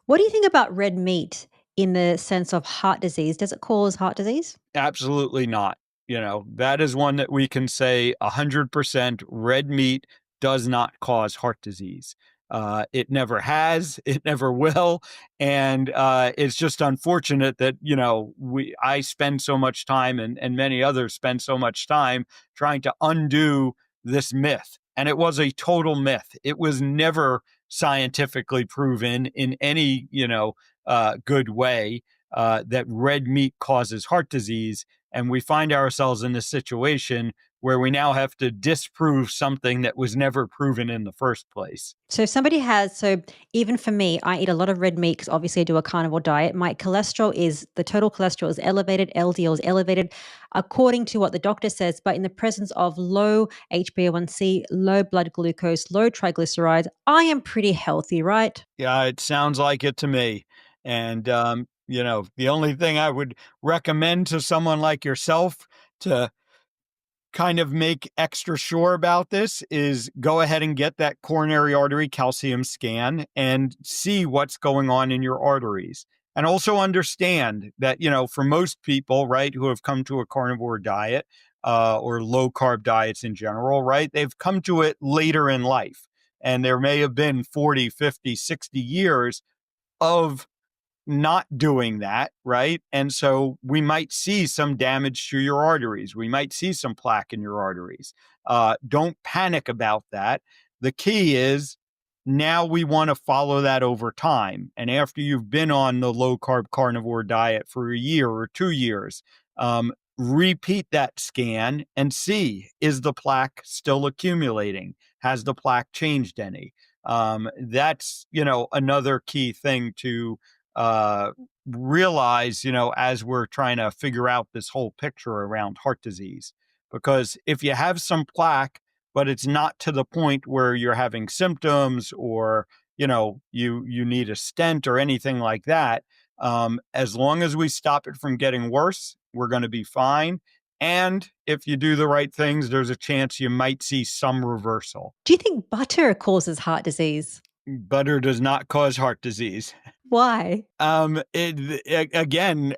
What do you think about red meat in the sense of heart disease? Does it cause heart disease? Absolutely not. That is one that we can say 100% red meat does not cause heart disease. It never has, it never will. And it's just unfortunate that, I spend so much time and many others spend so much time trying to undo this myth. And it was a total myth. It was never scientifically proven in any, good way that red meat causes heart disease. And we find ourselves in this situation where we now have to disprove something that was never proven in the first place. So if somebody has, so even for me, I eat a lot of red meat because obviously I do a carnivore diet. My cholesterol is, the total cholesterol is elevated, LDL is elevated according to what the doctor says, but in the presence of low HbA1c, low blood glucose, low triglycerides, I am pretty healthy, right? Yeah, it sounds like it to me. And, the only thing I would recommend to someone like yourself to kind of make extra sure about this is go ahead and get that coronary artery calcium scan and see what's going on in your arteries. And also understand that, for most people, right, who have come to a carnivore diet or low carb diets in general, right, they've come to it later in life. And there may have been 40, 50, 60 years of not doing that, right? And so we might see some damage to your arteries. We might see some plaque in your arteries. Don't panic about that. The key is now we want to follow that over time. And after you've been on the low carb carnivore diet for a year or 2 years, repeat that scan and see, is the plaque still accumulating? Has the plaque changed any? That's, another key thing to uh, realize, as we're trying to figure out this whole picture around heart disease. Because if you have some plaque, but it's not to the point where you're having symptoms or, you need a stent or anything like that, as long as we stop it from getting worse, we're going to be fine. And if you do the right things, there's a chance you might see some reversal. Do you think butter causes heart disease? Butter does not cause heart disease. Why? Again,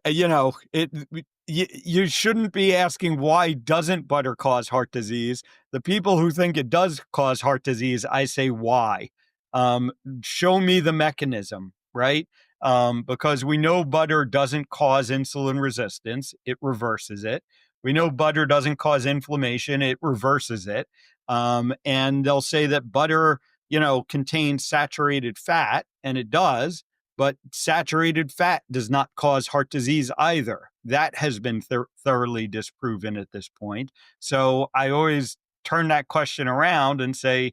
you shouldn't be asking why doesn't butter cause heart disease. The people who think it does cause heart disease, I say why. Um, Show me the mechanism, right? Because we know butter doesn't cause insulin resistance; it reverses it. We know butter doesn't cause inflammation; it reverses it. And they'll say that butter, contains saturated fat, and it does, but saturated fat does not cause heart disease either. That has been thoroughly disproven at this point. So I always turn that question around and say,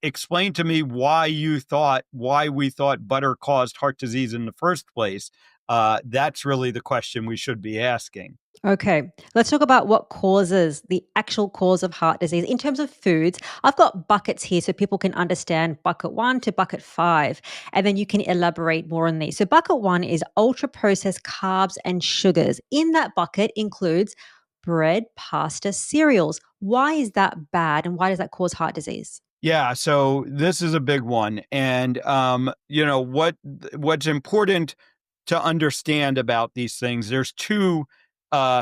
explain to me why we thought butter caused heart disease in the first place. That's really the question we should be asking. Okay, let's talk about what causes the actual cause of heart disease. In terms of foods, I've got buckets here so people can understand bucket one to bucket five, and then you can elaborate more on these. So, bucket one is ultra processed carbs and sugars. In that bucket includes bread, pasta, cereals. Why is that bad and why does that cause heart disease? Yeah, so this is a big one. And what's important to understand about these things, there's two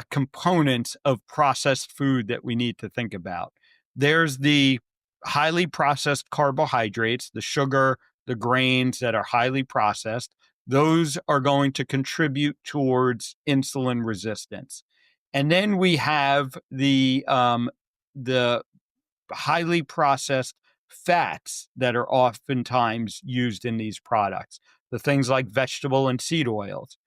components of processed food that we need to think about. There's the highly processed carbohydrates, the sugar, the grains that are highly processed. Those are going to contribute towards insulin resistance. And then we have the highly processed fats that are oftentimes used in these products, the things like vegetable and seed oils.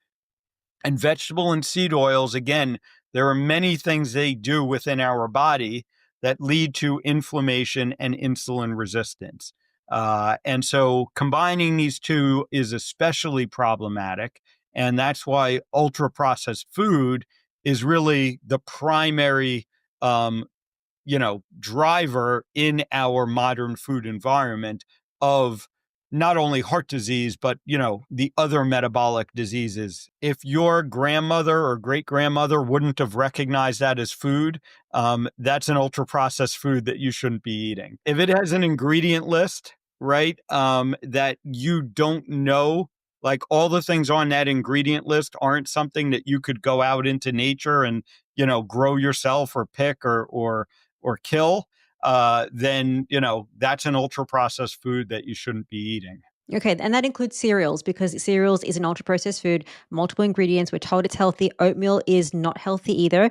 And vegetable and seed oils, again, there are many things they do within our body that lead to inflammation and insulin resistance. And so combining these two is especially problematic. And that's why ultra processed food is really the primary um, driver in our modern food environment of not only heart disease, but, the other metabolic diseases. If your grandmother or great grandmother wouldn't have recognized that as food, that's an ultra processed food that you shouldn't be eating. If it has an ingredient list, right, that you don't know like all the things on that ingredient list aren't something that you could go out into nature and, grow yourself or pick or kill, then, that's an ultra processed food that you shouldn't be eating. Okay, and that includes cereals because cereals is an ultra processed food, multiple ingredients. We're told it's healthy. Oatmeal is not healthy either.